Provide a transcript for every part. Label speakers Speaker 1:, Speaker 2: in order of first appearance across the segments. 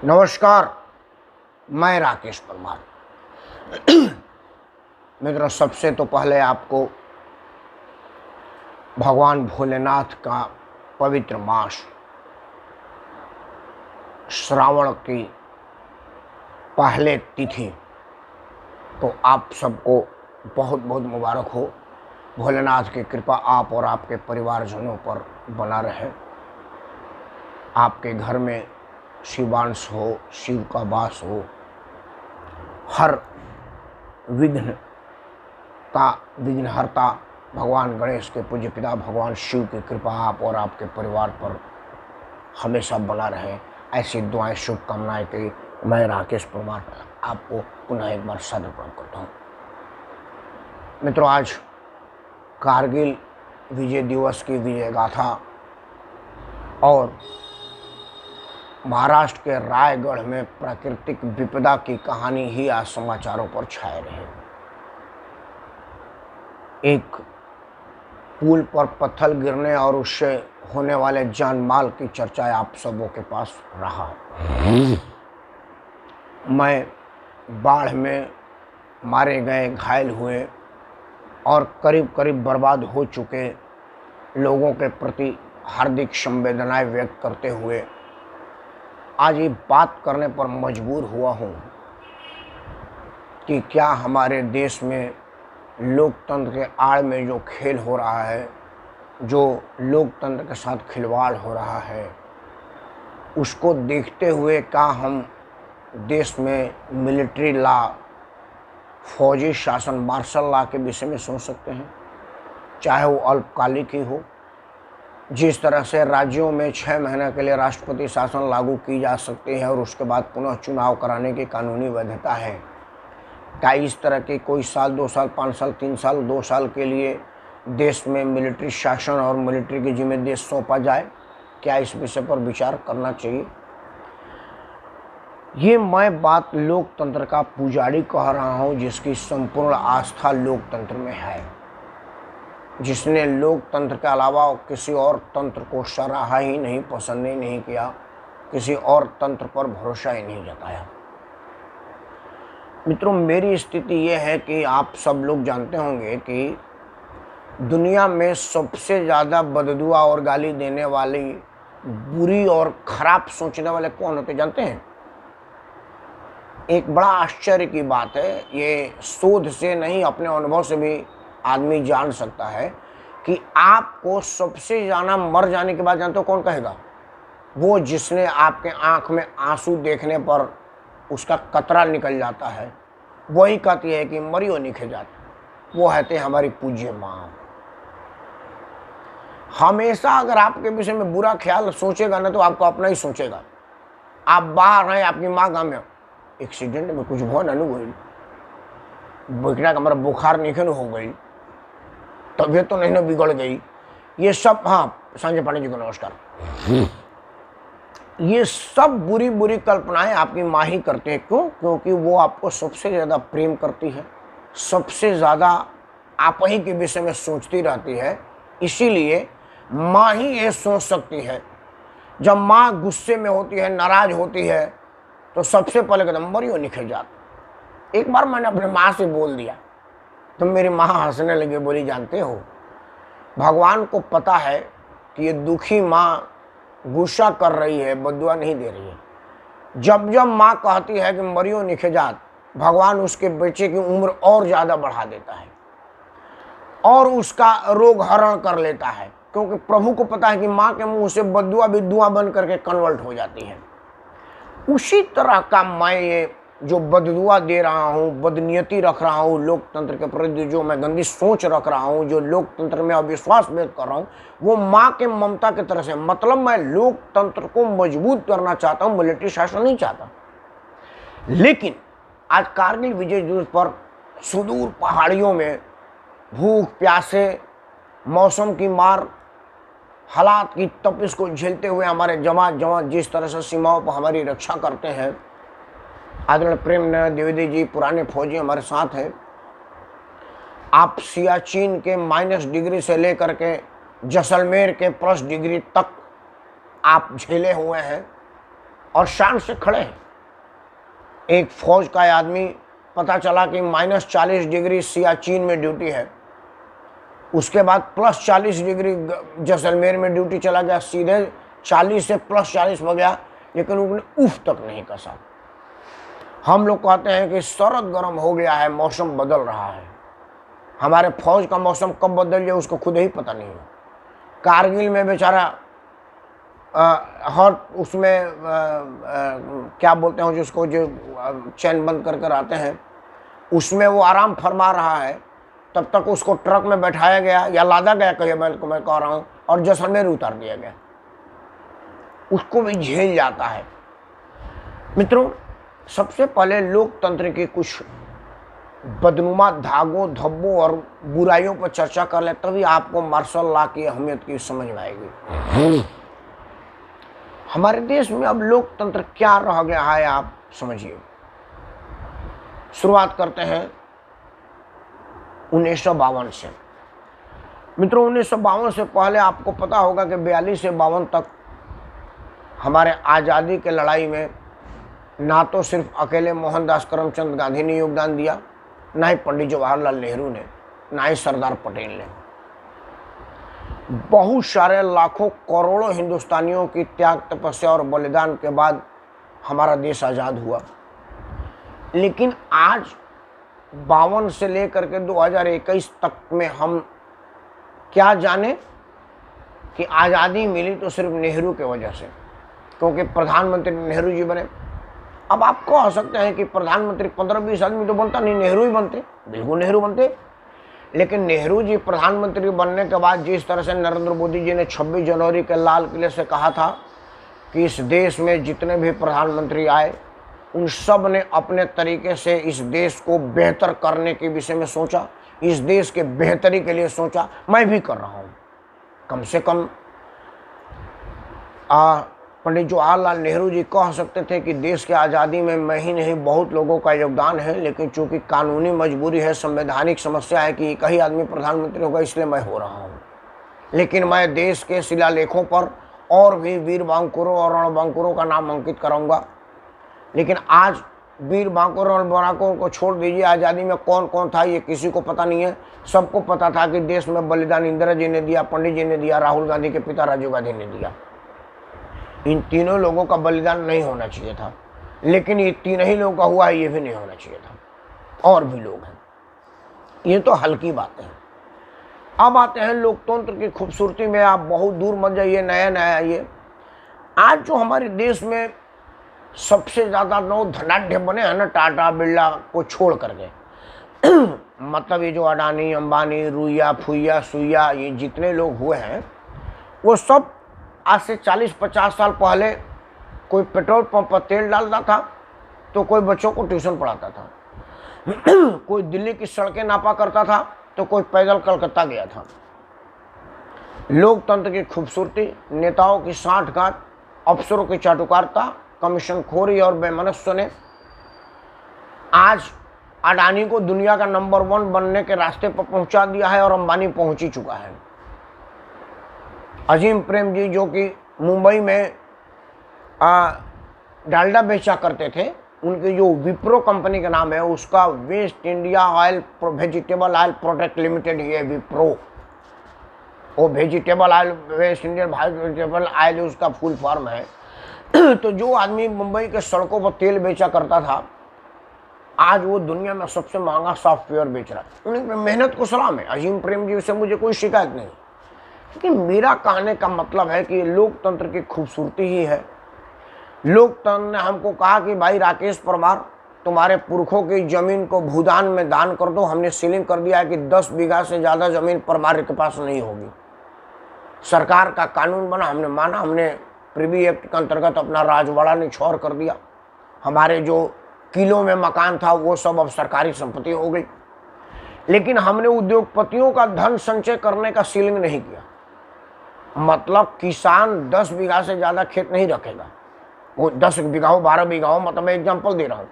Speaker 1: नमस्कार, मैं राकेश परमार। मित्रों, सबसे तो पहले आपको भगवान भोलेनाथ का पवित्र मास श्रावण की पहले तिथि तो आप सबको बहुत बहुत मुबारक हो। भोलेनाथ की कृपा आप और आपके परिवारजनों पर बना रहे। आपके घर में शिवांश हो, शिव का वास हो, हर विघ्नहर्ता भगवान गणेश के पूज्य पिता भगवान शिव की कृपा आप और आपके परिवार पर हमेशा बना रहे। ऐसी दुआएं, शुभकामनाएं की मैं राकेश परमार आपको पुनः एक बार सादर प्रणाम करता हूँ। मित्रों, आज कारगिल विजय दिवस की विजय गाथा और महाराष्ट्र के रायगढ़ में प्राकृतिक विपदा की कहानी ही आज समाचारों पर छाए रहे। एक पुल पर पत्थर गिरने और उससे होने वाले जान माल की चर्चा आप सबों के पास रहा। मैं बाढ़ में मारे गए, घायल हुए और करीब करीब बर्बाद हो चुके लोगों के प्रति हार्दिक संवेदनाएं व्यक्त करते हुए आज ये बात करने पर मजबूर हुआ हूँ कि क्या हमारे देश में लोकतंत्र के आड़ में जो खेल हो रहा है, जो लोकतंत्र के साथ खिलवाड़ हो रहा है, उसको देखते हुए क्या हम देश में मिलिट्री लॉ, फौजी शासन, मार्शल लॉ के विषय में सोच सकते हैं, चाहे वो अल्पकालिक ही हो। जिस तरह से राज्यों में 6 महीने के लिए राष्ट्रपति शासन लागू की जा सकती है और उसके बाद पुनः चुनाव कराने की कानूनी वैधता है, क्या इस तरह की कोई साल, 2 साल, 5 साल, 3 साल, 2 साल के लिए देश में मिलिट्री शासन और मिलिट्री की जिम्मेदारी सौंपा जाए? क्या इस विषय पर विचार करना चाहिए? ये मैं बात लोकतंत्र का पुजारी कह रहा हूँ, जिसकी संपूर्ण आस्था लोकतंत्र में है, जिसने लोकतंत्र के अलावा किसी और तंत्र को सराहा ही नहीं, पसंद ही नहीं किया, किसी और तंत्र पर भरोसा ही नहीं जताया। मित्रों, मेरी स्थिति यह है कि आप सब लोग जानते होंगे कि दुनिया में सबसे ज़्यादा बददुआ और गाली देने वाली, बुरी और खराब सोचने वाले कौन होते जानते हैं? एक बड़ा आश्चर्य की बात है, ये शोध से नहीं अपने अनुभव से भी आदमी जान सकता है कि आपको सबसे ज़्यादा मर जाने के बाद जानते हो कौन कहेगा? वो जिसने आपके आंख में आंसू देखने पर उसका कतरा निकल जाता है, वही कहती है कि मरियो निखे जाती। वो है हमारी पूज्य माँ। हमेशा अगर आपके विषय में बुरा ख्याल सोचेगा ना तो आपको अपना ही सोचेगा। आप बाहर हैं, आपकी माँ गाँव में एक्सीडेंट में कुछ हुआ ना गई, बेटा हमारा बुखार नहीं हो गई, तबीयत तो नहीं बिगड़ गई, ये सब, हाँ संजय पांडे जी को नमस्कार, ये सब बुरी बुरी कल्पनाएं आपकी माँ ही करते हैं। क्यों? क्योंकि वो आपको सबसे ज़्यादा प्रेम करती है, सबसे ज़्यादा आप ही के विषय में सोचती रहती है। इसीलिए माँ ही ये सोच सकती है। जब माँ गुस्से में होती है, नाराज होती है, तो सबसे पहले कदम मरियो निकल जाता। एक बार मैंने अपने माँ से बोल दिया तो मेरी माँ हंसने लगी, बोली जानते हो भगवान को पता है कि ये दुखी माँ गुस्सा कर रही है, बद्दुआ नहीं दे रही है। जब जब माँ कहती है कि मरियो निखजात, भगवान उसके बच्चे की उम्र और ज़्यादा बढ़ा देता है और उसका रोग हरण कर लेता है, क्योंकि प्रभु को पता है कि माँ के मुंह से बद्दुआ भी दुआ बन करके कन्वर्ट हो जाती है। उसी तरह का मैं ये जो बददुआ दे रहा हूँ, बदनीयती रख रहा हूँ लोकतंत्र के प्रति, जो मैं गंदी सोच रख रहा हूँ, जो लोकतंत्र में अविश्वास व्यक्त कर रहा हूँ, वो माँ के ममता की तरह से। मतलब मैं लोकतंत्र को मजबूत करना चाहता हूँ, मिलिट्री शासन नहीं चाहता। लेकिन आज कारगिल विजय दिवस पर सुदूर पहाड़ियों में भूख प्यासे, मौसम की मार, हालात की तपिश को झेलते हुए हमारे जवान जिस तरह से सीमाओं पर हमारी रक्षा करते हैं, आदरणीय प्रेमनंदन द्विवेदी जी पुराने फौजी हमारे साथ हैं। आप सियाचिन के -डिग्री से लेकर के जैसलमेर के +डिग्री तक आप झेले हुए हैं। और शान से खड़े हैं। एक फौज का आदमी पता चला कि -40 डिग्री सियाचिन में ड्यूटी है, उसके बाद +40 डिग्री जैसलमेर में ड्यूटी चला गया, सीधे 40 से +40 हो गया, लेकिन उसने उफ तक नहीं कसा। हम लोग कहते हैं कि सरद गर्म हो गया है, मौसम बदल रहा है। हमारे फौज का मौसम कब बदल जाए उसको खुद ही पता नहीं है। कारगिल में बेचारा हर उसमें क्या बोलते हैं जिसको जो चैन बंद कर कर आते हैं, उसमें वो आराम फरमा रहा है, तब तक उसको ट्रक में बैठाया गया या लादा गया, कहीं मैं कह रहा हूँ, और जैसलमेर उतार दिया गया। उसको भी झेल जाता है। मित्रों, सबसे पहले लोकतंत्र की कुछ बदनुमा धागों, धब्बों और बुराइयों पर चर्चा कर ले, तभी आपको मार्शल लॉ की अहमियत की समझ में आएगी। हमारे देश में अब लोकतंत्र क्या रह गया है, आप समझिए। शुरुआत करते हैं 1952 से। मित्रों, 1952 से पहले आपको पता होगा कि 42 से 52 तक हमारे आज़ादी के लड़ाई में ना तो सिर्फ अकेले मोहनदास करमचंद गांधी ने योगदान दिया, ना ही पंडित जवाहरलाल नेहरू ने, ना ही सरदार पटेल ने। बहुत सारे लाखों करोड़ों हिंदुस्तानियों की त्याग, तपस्या और बलिदान के बाद हमारा देश आज़ाद हुआ। लेकिन आज 52 से लेकर के 2021 तक में हम क्या जाने कि आज़ादी मिली तो सिर्फ नेहरू के वजह से, क्योंकि प्रधानमंत्री नेहरू जी बने। अब आप कह सकते हैं कि प्रधानमंत्री 15-20 आदमी तो बनता नहीं, नेहरू ही बनते, बिल्कुल नेहरू बनते। लेकिन नेहरू जी प्रधानमंत्री बनने के बाद जिस तरह से नरेंद्र मोदी जी ने 26 जनवरी के लाल किले से कहा था कि इस देश में जितने भी प्रधानमंत्री आए उन सब ने अपने तरीके से इस देश को बेहतर करने के विषय में सोचा, इस देश के बेहतरी के लिए सोचा। मैं भी कर रहा हूँ। कम से कम पंडित जवाहरलाल नेहरू जी कह सकते थे कि देश के आज़ादी में मैं ही नहीं, बहुत लोगों का योगदान है, लेकिन चूंकि कानूनी मजबूरी है, संवैधानिक समस्या है कि एक ही आदमी प्रधानमंत्री होगा, इसलिए मैं हो रहा हूँ। लेकिन मैं देश के शिलालेखों पर और भी वीर बांकुरों और रणबांकुरों का नाम अंकित कराऊंगा। लेकिन आज वीर बांकुरों और रणबांकुरों को छोड़ दीजिए, आज़ादी में कौन कौन था ये किसी को पता नहीं है। सबको पता था कि देश में बलिदान इंदिरा जी ने दिया, पंडित जी ने दिया, राहुल गांधी के पिता राजीव गांधी ने दिया। इन तीनों लोगों का बलिदान नहीं होना चाहिए था, लेकिन ये तीन ही लोगों का हुआ है, ये भी नहीं होना चाहिए था। और भी लोग हैं, ये तो हल्की बातें हैं। अब आते हैं लोकतंत्र की खूबसूरती में। आप बहुत दूर मत जाइए, नया नया आइए। आज जो हमारे देश में सबसे ज़्यादा लोग धनाढ्य बने हैं ना, टाटा बिरला को छोड़ करके मतलब ये जो अडानी, अंबानी, रुइया, फुइया, सुइया, ये जितने लोग हुए हैं, वो सब आज से 40-50 साल पहले कोई पेट्रोल पंप पर तेल डालता था तो कोई बच्चों को ट्यूशन पढ़ाता था कोई दिल्ली की सड़कें नापा करता था तो कोई पैदल कलकत्ता गया था। लोकतंत्र की खूबसूरती, नेताओं की सांठगांठ, अफसरों की चाटुकारिता, कमीशनखोरी और बेमनस्य ने आज अडानी को दुनिया का नंबर 1 बनने के रास्ते पर पहुंचा दिया है, और अंबानी पहुंच ही चुका है। अजीम प्रेम जी जो कि मुंबई में डालडा बेचा करते थे, उनकी जो विप्रो कंपनी का नाम है, उसका waste India oil vegetable oil product limited, ये विप्रो, वो vegetable oil, West Indian vegetable oil उसका फुल फॉर्म है। तो जो आदमी मुंबई के सड़कों पर तेल बेचा करता था, आज वो दुनिया में सबसे महंगा सॉफ्टवेयर बेच रहा है। उनकी मेहनत को सलाम है। अजीम प्रेम जी से मुझे कोई शिकायत नहीं, लेकिन मेरा कहने का मतलब है कि लोकतंत्र की खूबसूरती ही है। लोकतंत्र ने हमको कहा कि भाई राकेश परमार, तुम्हारे पुरखों की जमीन को भूदान में दान कर दो। हमने सीलिंग कर दिया है कि 10 बीघा से ज़्यादा जमीन परमार के पास नहीं होगी। सरकार का कानून बना, हमने माना, हमने प्रिवी एक्ट के अंतर्गत अपना राजवाड़ा निछोड़ कर दिया। हमारे जो किलों में मकान था वो सब अब सरकारी संपत्ति हो गई। लेकिन हमने उद्योगपतियों का धन संचय करने का सीलिंग नहीं किया। मतलब किसान 10 बीघा से ज़्यादा खेत नहीं रखेगा, वो 10 बीघा हो, 12 बीघा हो, मतलब मैं एग्जाम्पल दे रहा हूँ।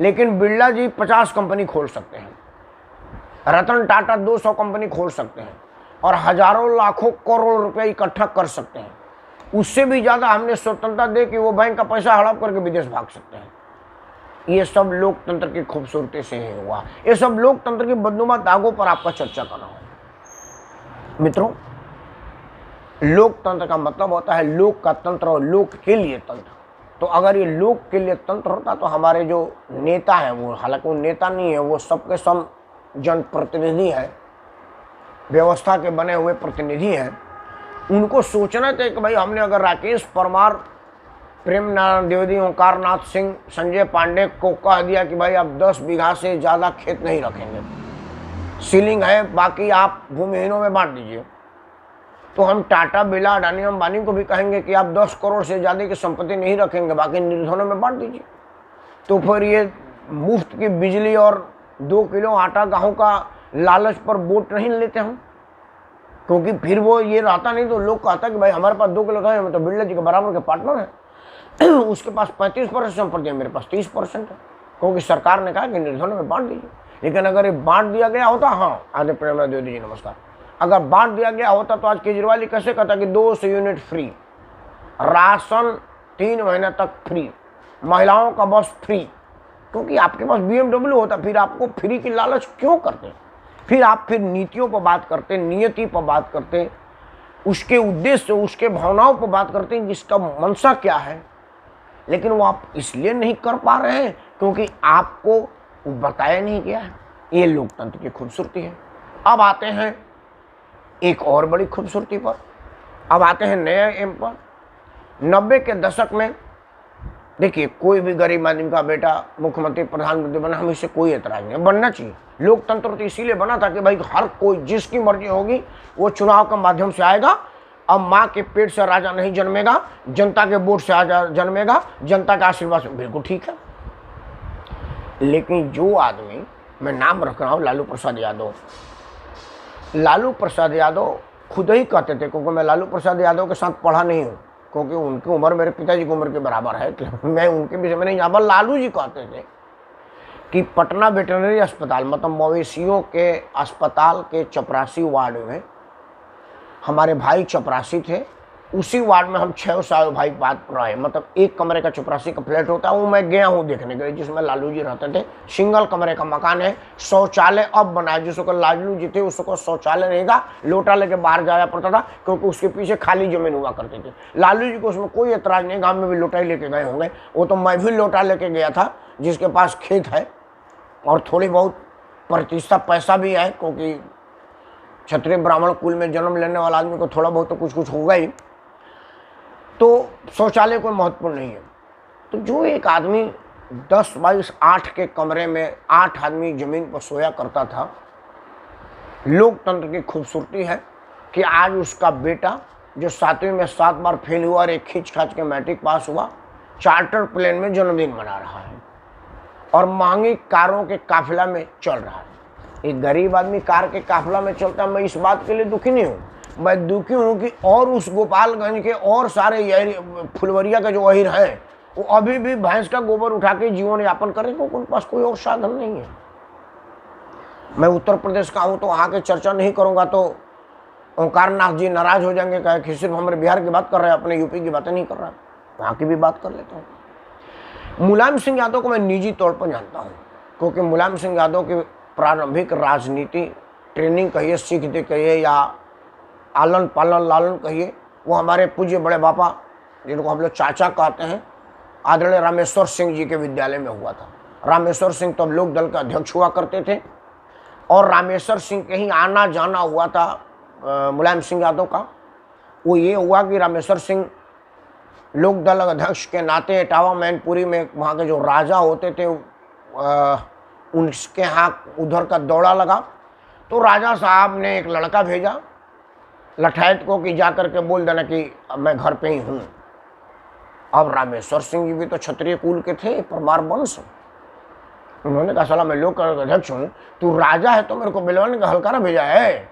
Speaker 1: लेकिन बिरला जी 50 कंपनी खोल सकते हैं, रतन टाटा 200 कंपनी खोल सकते हैं, और हजारों लाखों करोड़ रुपए इकट्ठा कर सकते हैं। उससे भी ज़्यादा हमने स्वतंत्रता दे कि वो बैंक का पैसा हड़प करके विदेश भाग सकते हैं। ये सब लोकतंत्र की खूबसूरती से ही हुआ। ये सब लोकतंत्र की बदनुमा दागों पर आपका चर्चा कर रहा हूं। मित्रों, लोकतंत्र का मतलब होता है लोक का तंत्र और लोक के लिए तंत्र। तो अगर ये लोक के लिए तंत्र होता तो हमारे जो नेता हैं, वो हालांकि वो नेता नहीं है, वो सबके सब जनप्रतिनिधि है, व्यवस्था के बने हुए प्रतिनिधि हैं। उनको सोचना चाहिए कि भाई हमने अगर राकेश परमार, प्रेम नारायण द्विवेदी, ओंकार नाथ सिंह, संजय पांडे को कह दिया कि भाई आप 10 बीघा से ज़्यादा खेत नहीं रखेंगे, सीलिंग है, बाकी आप भूमिहीनों में बांट दीजिए, तो हम टाटा, बिरला, अडानी, अंबानी को भी कहेंगे कि आप 10 करोड़ से ज़्यादा की संपत्ति नहीं रखेंगे, बाकी निर्धनों में बांट दीजिए। तो फिर ये मुफ्त की बिजली और 2 किलो आटा गेहूं का लालच पर वोट नहीं लेते हम, क्योंकि फिर वो ये रहता नहीं तो लोग कहता कि भाई हमारे पास 2 किलो है, मतलब बिरला जी के बराबर के पार्टनर है, उसके पास 35% संपत्ति है, मेरे पास 30% है, क्योंकि सरकार ने कहा कि निर्धनों में बांट दीजिए। लेकिन अगर ये बांट दिया गया होता, हाँ आदे प्रेम द्विवेदी जी नमस्कार, अगर बांट दिया गया होता तो आज केजरीवाल जी कैसे कहता कि 200 यूनिट फ्री, राशन 3 महीने तक फ्री, महिलाओं का बस फ्री, क्योंकि आपके पास BMW होता, फिर आपको फ्री की लालच क्यों करते? फिर आप नीतियों पर बात करते, नियति पर बात करते, उसके उद्देश्य, उसके भावनाओं पर बात करते हैं, जिसका मंशा क्या है। लेकिन वो आप इसलिए नहीं कर पा रहे हैं क्योंकि आपको बताया नहीं गया है। ये लोकतंत्र की खूबसूरती है। अब आते हैं एक और बड़ी खूबसूरती पर, अब आते हैं नए एम पर। 90 के दशक में देखिए, कोई भी गरीब आदमी का बेटा मुख्यमंत्री, प्रधानमंत्री बना, हमें इससे कोई एतराज नहीं, बनना चाहिए। लोकतंत्र तो इसीलिए बना था कि भाई हर कोई जिसकी मर्जी होगी वो चुनाव के माध्यम से आएगा। अब माँ के पेट से राजा नहीं जन्मेगा, जनता के वोट से राजा जन्मेगा, जनता के आशीर्वाद से, बिल्कुल ठीक है। लेकिन जो आदमी, मैं नाम रख रहा हूँ लालू प्रसाद यादव, लालू प्रसाद यादव खुद ही कहते थे, क्योंकि मैं लालू प्रसाद यादव के साथ पढ़ा नहीं हूँ, क्योंकि उनकी उम्र मेरे पिताजी की उम्र के बराबर है, मैं उनके विषय में नहीं जानता। लालू जी कहते थे कि पटना वेटरनरी अस्पताल, मतलब मवेशियों के अस्पताल के चपरासी वार्ड में हमारे भाई चपरासी थे, उसी वार्ड में हम 6 साल भाई बात रहे। मतलब एक कमरे का चपरासी का फ्लैट होता है, वो मैं गया हूँ देखने के लिए, जिसमें लालू जी रहते थे। सिंगल कमरे का मकान है, शौचालय अब बनाया, जिसको लालू जी थे उसको शौचालय रहेगा, लोटा लेके बाहर जाया पड़ता था, क्योंकि उसके पीछे खाली जमीन हुआ करती थी। लालू जी को उसमें कोई एतराज नहीं, गाँव में भी लोटा ही लेके गए होंगे, वो तो मैं भी लोटा लेके गया था, जिसके पास खेत है और थोड़ी बहुत प्रतिष्ठा पैसा भी है, क्योंकि क्षत्रिय ब्राह्मण कुल में जन्म लेने वाला आदमी को थोड़ा बहुत तो कुछ कुछ होगा ही, तो शौचालय कोई महत्वपूर्ण नहीं है। तो जो एक आदमी 10x8 के कमरे में 8 आदमी जमीन पर सोया करता था, लोकतंत्र की खूबसूरती है कि आज उसका बेटा जो 7वीं में 7 बार फेल हुआ और एक खींच खाच के मैट्रिक पास हुआ, चार्टर प्लेन में जन्मदिन मना रहा है और महंगी कारों के काफिला में चल रहा है। एक गरीब आदमी कार के काफिला में चलता है, मैं इस बात के लिए दुखी नहीं हूँ, मैं दुखी हूँ कि और उस गोपालगंज के और सारे फुलवरिया के जो अहिर हैं, वो अभी भी भैंस का गोबर उठा के जीवन यापन करें, क्योंकि उनके पास कोई और साधन नहीं है। मैं उत्तर प्रदेश का हूँ तो वहाँ की चर्चा नहीं करूँगा तो ओंकार नाथ जी नाराज हो जाएंगे, कहे कि सिर्फ हमारे बिहार की बात कर रहे हैं, अपने यूपी की बातें नहीं कर रहा, वहाँ की भी बात कर लेता हूँ। मुलायम सिंह यादव को मैं निजी तौर पर जानता हूँ, क्योंकि मुलायम सिंह यादव की प्रारंभिक राजनीति ट्रेनिंग कहिए, सीखते कहिए या आलन पालन लालन कहिए, वो हमारे पूज्य बड़े बापा, जिनको हम लोग चाचा कहते हैं, आदरणीय रामेश्वर सिंह जी के विद्यालय में हुआ था। रामेश्वर सिंह तब लोक दल के अध्यक्ष हुआ करते थे और रामेश्वर सिंह के ही आना जाना हुआ था मुलायम सिंह यादव का। वो ये हुआ कि रामेश्वर सिंह लोक दल अध्यक्ष के नाते इटावा मैनपुरी में वहाँ के जो राजा होते थे उनके यहाँ उधर का दौड़ा लगा, तो राजा साहब ने एक लड़का भेजा लठायत को कि जा कर के बोल देना कि अब मैं घर पे ही हूँ। अब रामेश्वर सिंह जी भी तो क्षत्रिय कुल के थे, परमार वंश। उन्होंने कहा साला मैं लोक अध्यक्ष हूँ, तू राजा है तो मेरे को बिलवाने का हलकारा भेजा है,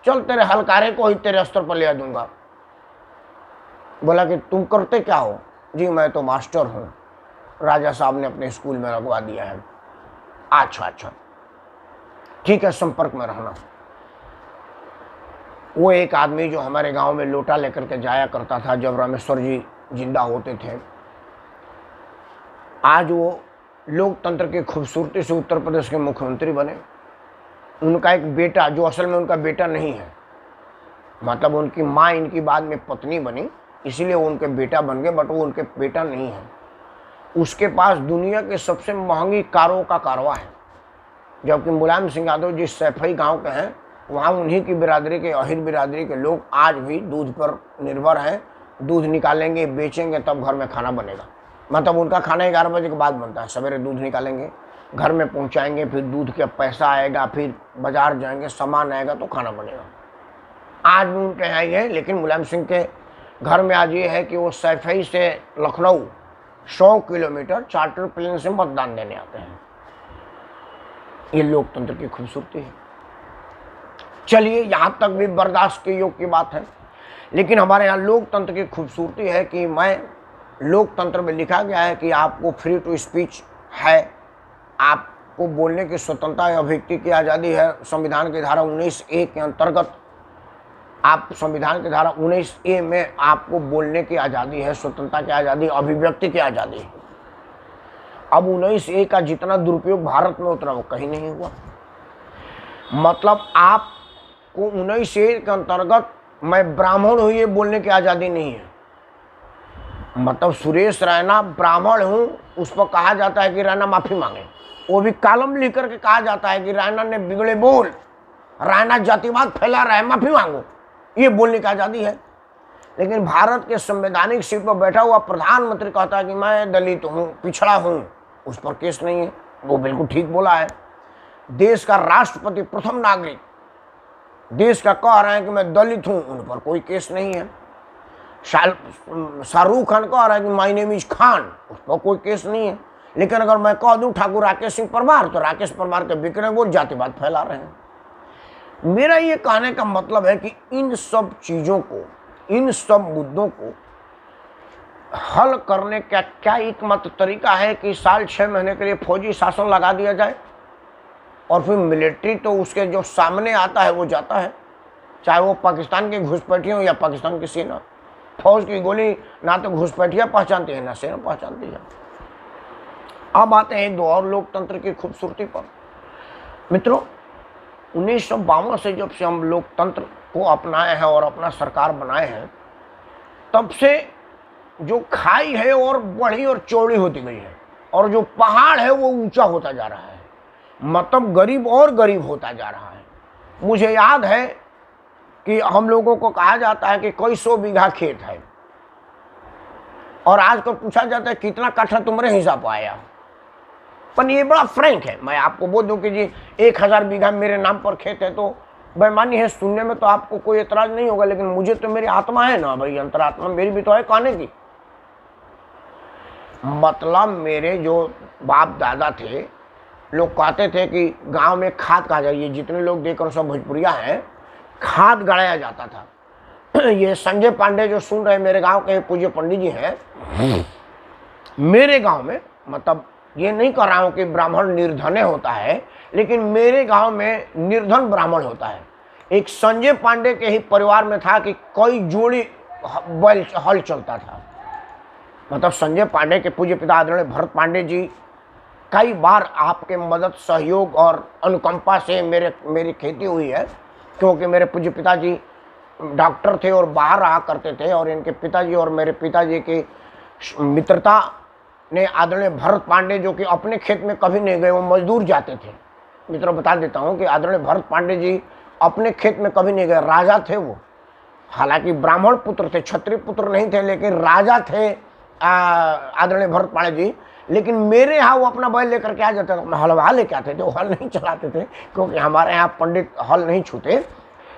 Speaker 1: चल तेरे हलकारे को ही तेरे स्तर पर ले दूंगा। बोला कि तुम करते क्या हो? जी मैं तो मास्टर हूँ, राजा साहब ने अपने स्कूल में लगवा दिया है। अच्छा अच्छा ठीक है, संपर्क में रहना। वो एक आदमी जो हमारे गांव में लोटा लेकर के जाया करता था जब रामेश्वर जी जिंदा होते थे, आज वो लोकतंत्र की खूबसूरती से उत्तर प्रदेश के मुख्यमंत्री बने। उनका एक बेटा, जो असल में उनका बेटा नहीं है, मतलब उनकी माँ इनकी बाद में पत्नी बनी, इसलिए वो उनके बेटा बन गए, बट वो उनके बेटा नहीं है। उसके पास दुनिया के सबसे महंगी कारों का कारवा है, जबकि मुलायम सिंह यादव जिस सैफई गांव के हैं, वहाँ उन्हीं की बिरादरी के, अहिर बिरादरी के लोग आज भी दूध पर निर्भर हैं। दूध निकालेंगे, बेचेंगे, तब घर में खाना बनेगा। मतलब उनका खाना 11 बजे के बाद बनता है। सवेरे दूध निकालेंगे, घर में पहुँचाएंगे, फिर दूध का पैसा आएगा, फिर बाजार जाएंगे, सामान आएगा तो खाना बनेगा। आज भी उनके यहाँ ही है। लेकिन मुलायम सिंह के घर में आज ये है कि वो सैफई से लखनऊ 100 किलोमीटर चार्टर प्लेन से मतदान देने आते हैं। ये लोकतंत्र की खूबसूरती है। चलिए, यहाँ तक भी बर्दाश्त के योग की बात है। लेकिन हमारे यहाँ लोकतंत्र की खूबसूरती है कि लोकतंत्र में लिखा गया है कि आपको फ्री टू स्पीच है, आपको बोलने की स्वतंत्रता या अभिव्यक्ति की आज़ादी है। संविधान की धारा 19A के अंतर्गत आप संविधान की धारा 19A में आपको बोलने की आज़ादी है, स्वतंत्रता की आज़ादी, अभिव्यक्ति की आज़ादी है। अब 19A का जितना दुरुपयोग भारत में उतना वो कहीं नहीं हुआ। मतलब आपको 19A के अंतर्गत मैं ब्राह्मण हूँ ये बोलने की आज़ादी नहीं है। मतलब सुरेश रैना ब्राह्मण हूँ, उस पर कहा जाता है कि रैना माफ़ी मांगे। वो भी कॉलम लिख करके कहा जाता है कि रैना ने बिगड़े बोल, रैना जातिवाद फैला रहा है, माफ़ी मांगो, ये बोलने की आज़ादी है। लेकिन भारत के संवैधानिक सीट पर बैठा हुआ प्रधानमंत्री कहता है कि मैं दलित हूँ, पिछड़ा हूँ, उस पर केस नहीं है। वो बिल्कुल ठीक बोला है। देश का राष्ट्रपति, प्रथम नागरिक देश का कह रहे हैं कि मैं दलित हूँ, उन पर कोई केस नहीं है। शाहरुख खान कह रहा है कि माय नेम इज खान, उस पर कोई केस नहीं है। लेकिन अगर मैं कह दूं ठाकुर राकेश सिंह परमार, तो राकेश परमार के बिकरे वो जातिवाद फैला रहे हैं। मेरा ये कहने का मतलब है कि इन सब चीज़ों को, इन सब मुद्दों को हल करने का क्या एकमात्र तरीका है कि साल 6 महीने के लिए फौजी शासन लगा दिया जाए और फिर मिलिट्री तो उसके जो सामने आता है वो जाता है, चाहे वो पाकिस्तान की घुसपैठिया हो या पाकिस्तान की सेना। फौज की गोली ना तो घुसपैठिया पहचानती है ना सेना पहचानती है। अब आते हैं दो और लोकतंत्र की खूबसूरती पर। मित्रों, 1952 से जब से हम लोकतंत्र को अपनाए हैं और अपना सरकार बनाए हैं, तब से जो खाई है और बड़ी और चौड़ी होती गई है, और जो पहाड़ है वो ऊंचा होता जा रहा है। मतलब गरीब और गरीब होता जा रहा है। मुझे याद है कि हम लोगों को कहा जाता है कि कई 100 बीघा खेत है, और आज को पूछा जाता है कितना कट्ठा तुम्हारे हिसाब आया। पर ये बड़ा फ्रैंक है। मैं आपको बोल दूं कि जी 1000 बीघा मेरे नाम पर खेत है तो बेईमानी है, सुनने में तो आपको कोई एतराज नहीं होगा, लेकिन मुझे तो मेरी आत्मा है ना भाई, अंतरात्मा मेरी भी तो है कहने की। मतलब मेरे जो बाप दादा थे, लोग कहते थे कि गांव में खाद कहा जाए, ये जितने लोग देखकर सब भोजपुरिया हैं, खाद गड़ाया जाता था। ये संजय पांडे जो सुन रहे मेरे गांव के पूज्य पंडित जी हैं, मेरे गांव में, मतलब ये नहीं कह रहा हूं कि ब्राह्मण निर्धने होता है, लेकिन मेरे गांव में निर्धन ब्राह्मण होता है। एक संजय पांडे के ही परिवार में था कि कई जोड़ी बैल हल चलता था। मतलब संजय पांडे के पूज्य पिता आदरणीय भरत पांडे जी कई बार आपके मदद, सहयोग और अनुकंपा से मेरी खेती हुई है, क्योंकि मेरे पूज्य पिताजी डॉक्टर थे और बाहर रहा करते थे, और इनके पिताजी और मेरे पिताजी की मित्रता ने आदरणीय भरत पांडे, जो कि अपने खेत में कभी नहीं गए, वो मजदूर जाते थे। मित्रों, बता देता हूँ कि आदरणीय भरत पांडे जी अपने खेत में कभी नहीं गए, राजा थे वो। हालांकि ब्राह्मण पुत्र थे, क्षत्रिय पुत्र नहीं थे, लेकिन राजा थे आदरणीय भरत पांडे जी। लेकिन मेरे यहाँ वो अपना बैल लेकर के आ जाते थे, हलवा लेके आते थे, वो हल नहीं चलाते थे, क्योंकि हमारे यहाँ पंडित हल नहीं छूते,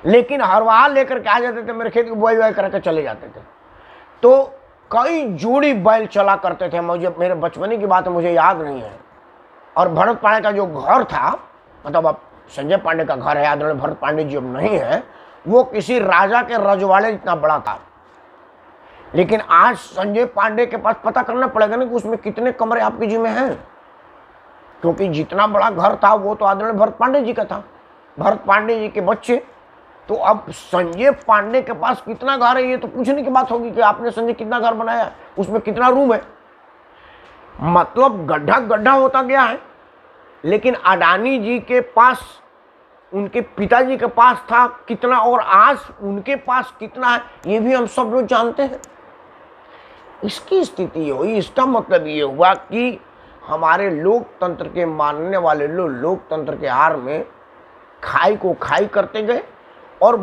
Speaker 1: लेकिन हलवा लेकर के आ जाते थे, मेरे खेत की बुआई वुआई करके चले जाते थे। तो कई जोड़ी बैल चला करते थे। मुझे मेरे बचपने की बात है, मुझे याद नहीं है। और भरत पांडे का जो घर था, मतलब अब संजय पांडे का घर है, आदरणीय भरत पांडे जी अब नहीं है, वो किसी राजा के रजवाड़े जितना बड़ा था। लेकिन आज संजय पांडे के पास पता करना पड़ेगा ना कि उसमें कितने कमरे आपके जी में हैं, क्योंकि जितना बड़ा घर था वो तो आदरणीय भरत पांडे जी का था। भरत पांडे जी के बच्चे तो अब संजय पांडे के पास कितना घर है ये तो पूछने की बात होगी कि आपने संजय कितना घर बनाया, उसमें कितना रूम है। मतलब गड्ढा गड्ढा होता गया है। लेकिन अडानी जी के पास, उनके पिताजी के पास था कितना और आज उनके पास कितना है ये भी हम सब लोग जानते हैं। इसकी स्थिति हुई, इसका मतलब ये हुआ कि हमारे लोकतंत्र के मानने वाले लोग लोकतंत्र के आड़ में खाई को खाई करते गए और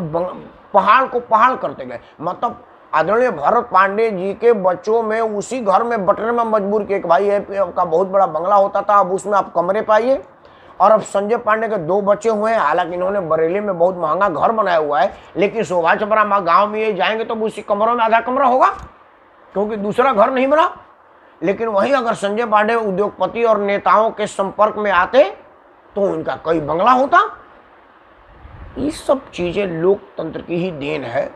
Speaker 1: पहाड़ को पहाड़ करते गए। मतलब आदरणीय भरत पांडे जी के बच्चों में उसी घर में बटने में मजबूर किए कि भाई ये का बहुत बड़ा बंगला होता था, अब उसमें आप कमरे पाइए। और अब संजय पांडे के 2 बच्चे हुए हैं, हालांकि इन्होंने बरेली में बहुत महंगा घर बनाया हुआ है, लेकिन शोभा चपरा गांव में ये जाएंगे तो उसी कमरों में आधा कमरा होगा क्योंकि दूसरा घर नहीं बना। लेकिन वहीं अगर संजय पांडे उद्योगपति और नेताओं के संपर्क में आते तो उनका कई बंगला होता। ये सब चीजें लोकतंत्र की ही देन है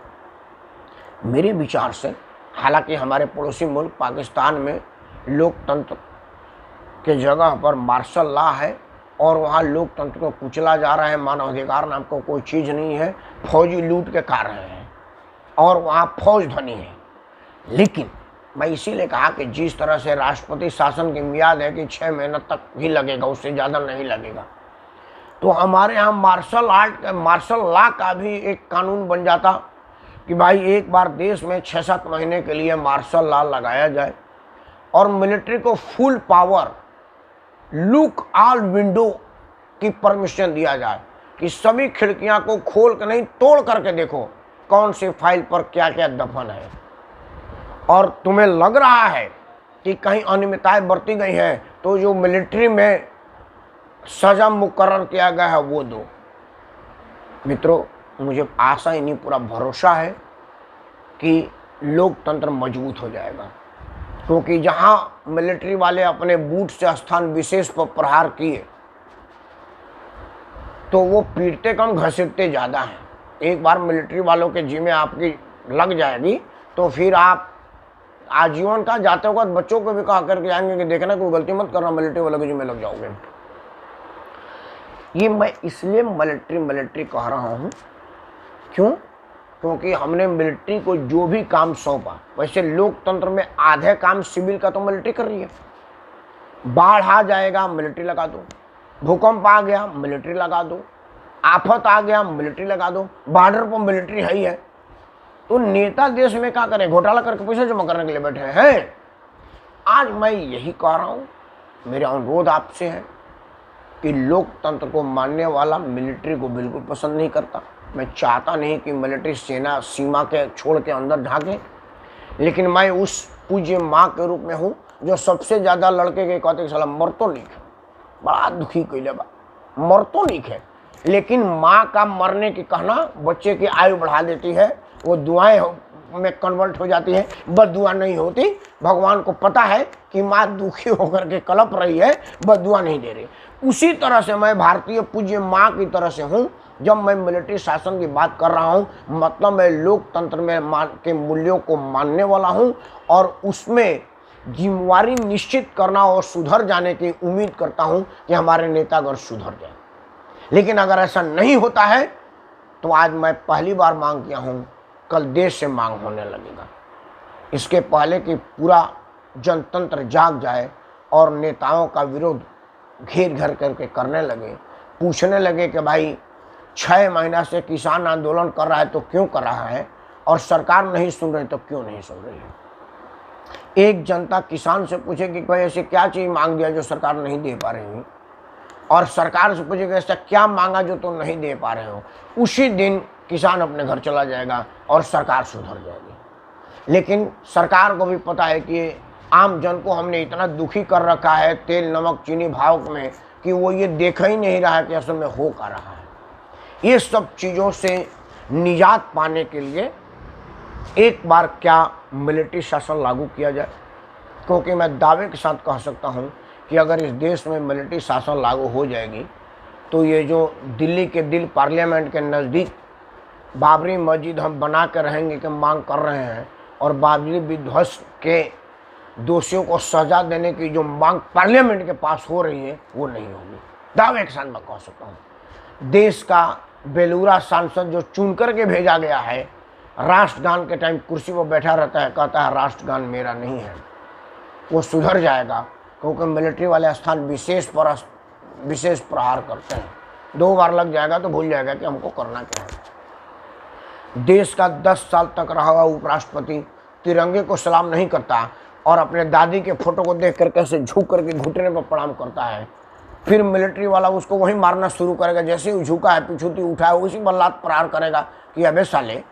Speaker 1: मेरे विचार से। हालांकि हमारे पड़ोसी मुल्क पाकिस्तान में लोकतंत्र के जगह पर मार्शल लॉ है और वहाँ लोकतंत्र को कुचला जा रहा है। मानवाधिकार नाम को कोई चीज़ नहीं है, फौजी लूट के खा रहे हैं और वहाँ फौज धनी है। लेकिन मैं इसीलिए कहा कि जिस तरह से राष्ट्रपति शासन की मियाद है कि 6 महीने तक ही लगेगा, उससे ज़्यादा नहीं लगेगा, तो हमारे यहाँ मार्शल लॉ का भी एक कानून बन जाता कि भाई एक बार देश में 6-7 महीने के लिए मार्शल लॉ लगाया जाए और मिलिट्री को full power, look all window की परमिशन दिया जाए कि सभी खिड़कियां को खोल कर नहीं तोड़ करके देखो कौन सी फाइल पर क्या क्या दफन है, और तुम्हें लग रहा है कि कहीं अनियमितताएं बरती गई हैं तो जो मिलिट्री में सजा मुकर्रर किया गया है वो दो। मित्रों, मुझे आशा ही नहीं पूरा भरोसा है कि लोकतंत्र मजबूत हो जाएगा, क्योंकि जहां मिलिट्री वाले अपने बूट से स्थान विशेष पर प्रहार किए तो वो पीटते कम घसीटते ज़्यादा हैं। एक बार मिलिट्री वालों के जिम्मे आपकी लग जाएगी तो फिर आप आजीवन का जाते वक्त बच्चों को भी कहा करके जाएंगे कि देखना कोई गलती मत करना, मिलिट्री वालों के जिम्मे लग जाओगे। ये मैं इसलिए मिलिट्री कह रहा हूँ, क्यों? क्योंकि हमने मिलिट्री को जो भी काम सौंपा, वैसे लोकतंत्र में आधे काम सिविल का तो मिलिट्री कर रही है। बाढ़ आ जाएगा, मिलिट्री लगा दो। भूकंप आ गया, मिलिट्री लगा दो। आफत आ गया, मिलिट्री लगा दो। बॉर्डर पर मिलिट्री है ही है। तो नेता देश में क्या करें? घोटाला करके पैसा जमा करने के लिए बैठे हैं। आज मैं यही कह रहा हूँ, मेरा अनुरोध आपसे है कि लोकतंत्र को मानने वाला मिलिट्री को बिल्कुल पसंद नहीं करता। मैं चाहता नहीं कि मिलिट्री सेना सीमा के छोड़ के अंदर झांके, लेकिन मैं उस पूज्य माँ के रूप में हूँ जो सबसे ज़्यादा लड़के के कहते साला मर तो नहीं है, बड़ा दुखी कैले बा, मर तो नहीं है, लेकिन माँ का मरने की कहना बच्चे की आयु बढ़ा देती है, वो दुआएं में कन्वर्ट हो जाती है, बददुआ नहीं होती। भगवान को पता है कि माँ दुखी होकर के कलप रही है, बददुआ नहीं दे रही। उसी तरह से मैं भारतीय पूज्य माँ की तरह से हूँ। जब मैं मिलिट्री शासन की बात कर रहा हूँ, मतलब मैं लोकतंत्र में के मूल्यों को मानने वाला हूँ और उसमें जिम्मेवारी निश्चित करना और सुधर जाने की उम्मीद करता हूँ कि हमारे नेतागण सुधर जाए। लेकिन अगर ऐसा नहीं होता है तो आज मैं पहली बार मांग किया हूँ, कल देश से मांग होने लगेगा। इसके पहले कि पूरा जनतंत्र जाग जाए और नेताओं का विरोध घेर घर करके करने लगे, पूछने लगे कि भाई 6 महीना से किसान आंदोलन कर रहा है तो क्यों कर रहा है, और सरकार नहीं सुन रही तो क्यों नहीं सुन रही है। एक जनता किसान से पूछेगी कि भाई ऐसे क्या चीज़ मांग दिया जो सरकार नहीं दे पा रही है, और सरकार से पूछेगी ऐसा क्या मांगा जो तुम नहीं दे पा रहे हो, उसी दिन किसान अपने घर चला जाएगा और सरकार सुधर जाएगी। लेकिन सरकार को भी पता है कि आम जन को हमने इतना दुखी कर रखा है तेल नमक चीनी भाव में कि वो ये देख ही नहीं रहा है कि असल में हो क्या रहा है। ये सब चीज़ों से निजात पाने के लिए एक बार क्या मिलिट्री शासन लागू किया जाए, क्योंकि मैं दावे के साथ कह सकता हूँ कि अगर इस देश में मिलिट्री शासन लागू हो जाएगी तो ये जो दिल्ली के दिल पार्लियामेंट के नज़दीक बाबरी मस्जिद हम बना कर रहेंगे कि मांग कर रहे हैं, और बाबरी विध्वंस के दोषियों को सजा देने की जो मांग पार्लियामेंट के पास हो रही है वो नहीं होगी। दावे के साथ मैं कह सकता हूँ देश का बेलूरा सांसद जो चुन करके भेजा गया है, राष्ट्रगान के टाइम कुर्सी पर बैठा रहता है, कहता है राष्ट्रगान मेरा नहीं है, वो सुधर जाएगा, क्योंकि मिलिट्री वाले स्थान विशेष प्रहार करते हैं। 2 बार लग जाएगा तो भूल जाएगा कि हमको करना क्या है। देश का 10 साल तक रहा हुआ उपराष्ट्रपति तिरंगे को सलाम नहीं करता और अपने दादी के फोटो को देख करके ऐसे झुक करके घुटने पर प्रणाम करता है। फिर मिलिट्री वाला उसको वहीं मारना शुरू करेगा, जैसे ही झुका है पिछुती उठाया उसी पर लात प्रहार करेगा कि अबे साले,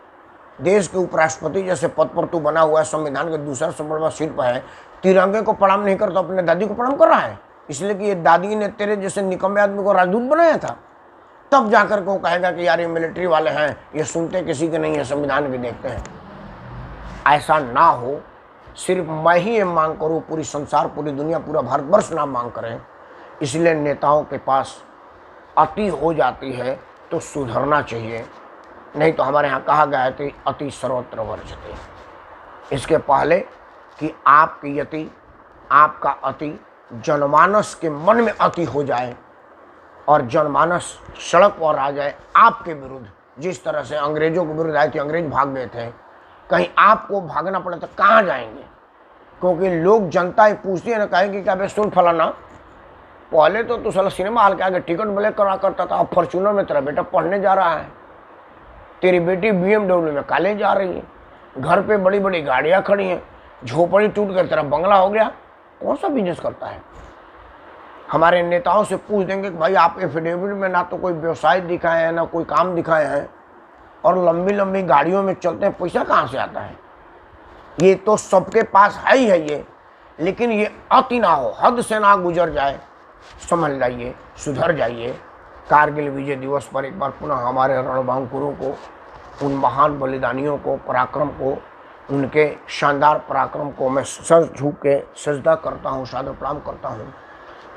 Speaker 1: देश के उपराष्ट्रपति जैसे पद पर तू बना हुआ है, संविधान के दूसरा सबसे बड़ा सीट पर है, तिरंगे को प्रणाम नहीं करता, अपने दादी को प्रणाम कर रहा है, इसलिए कि ये दादी ने तेरे जैसे निकम्मे आदमी को राजदूत बनाया था। तब जाकर के वो कहेगा कि यार ये मिलिट्री वाले हैं, ये सुनते किसी के नहीं है, संविधान भी देखते हैं। ऐसा ना हो, सिर्फ मैं ही ये मांग करूँ, पूरी संसार, पूरी दुनिया, पूरा भारतवर्ष ना मांग करें। इसलिए नेताओं के पास अति हो जाती है तो सुधरना चाहिए, नहीं तो हमारे यहाँ कहा गया है कि अति सर्वत्र वर्जते। इसके पहले कि आपकी यति, आपका अति जनमानस के मन में अति हो जाए और जनमानस सड़क पर आ जाए आपके विरुद्ध, जिस तरह से अंग्रेजों के विरुद्ध आए थे, अंग्रेज भाग गए थे, कहीं आपको भागना पड़े तो कहाँ जाएंगे? क्योंकि लोग, जनता ही पूछती है ना, कहेंगे कि अबे सुन फलाना, पहले तो तू साला सिनेमा हॉल के आगे टिकट ब्लैक करा करता था, अब फॉर्च्यूनर में तेरा बेटा पढ़ने जा रहा है, तेरी बेटी BMW में कॉलेज जा रही है, घर पे बड़ी बड़ी गाड़ियाँ खड़ी हैं, झोपड़ी टूट कर तेरा बंगला हो गया, कौन सा बिजनेस करता है? हमारे नेताओं से पूछ देंगे कि भाई आप एफिडेविट में ना तो कोई व्यवसाय दिखाए हैं, ना कोई काम दिखाए हैं, और लंबी लंबी गाड़ियों में चलते हैं, पैसा कहाँ से आता है? ये तो सबके पास है ही है ये, लेकिन ये अति ना हो, हद से ना गुजर जाए। समझ जाइए, सुधर जाइए। कारगिल विजय दिवस पर एक बार पुनः हमारे रणबांकुरों को, उन महान बलिदानियों को, पराक्रम को, उनके शानदार पराक्रम को मैं सर झुक के सजदा करता हूँ, सादर प्रणाम करता हूँ।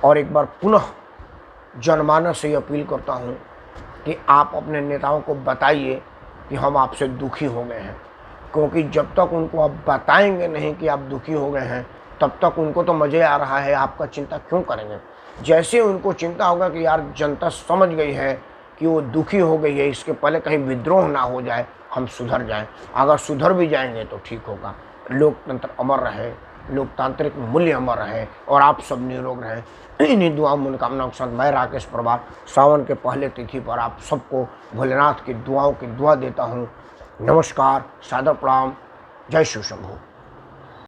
Speaker 1: और एक बार पुनः जनमानस से अपील करता हूँ कि आप अपने नेताओं को बताइए कि हम आपसे दुखी हो गए हैं, क्योंकि जब तक उनको आप बताएंगे नहीं कि आप दुखी हो गए हैं, तब तक उनको तो मज़े आ रहा है, आपका चिंता क्यों करेंगे? जैसे उनको चिंता होगा कि यार जनता समझ गई है कि वो दुखी हो गई है, इसके पहले कहीं विद्रोह ना हो जाए, हम सुधर जाएं। अगर सुधर भी जाएंगे तो ठीक होगा। लोकतंत्र अमर रहे, लोकतांत्रिक मूल्य अमर रहे और आप सब निरोग रहें। इन्हीं दुआओं मनोकामनाओं के साथ मैं राकेश प्रभार सावन के पहले तिथि पर आप सबको भोलेनाथ की दुआओं की दुआ देता हूँ। नमस्कार, सादर प्रणाम, जय शिव शंभू।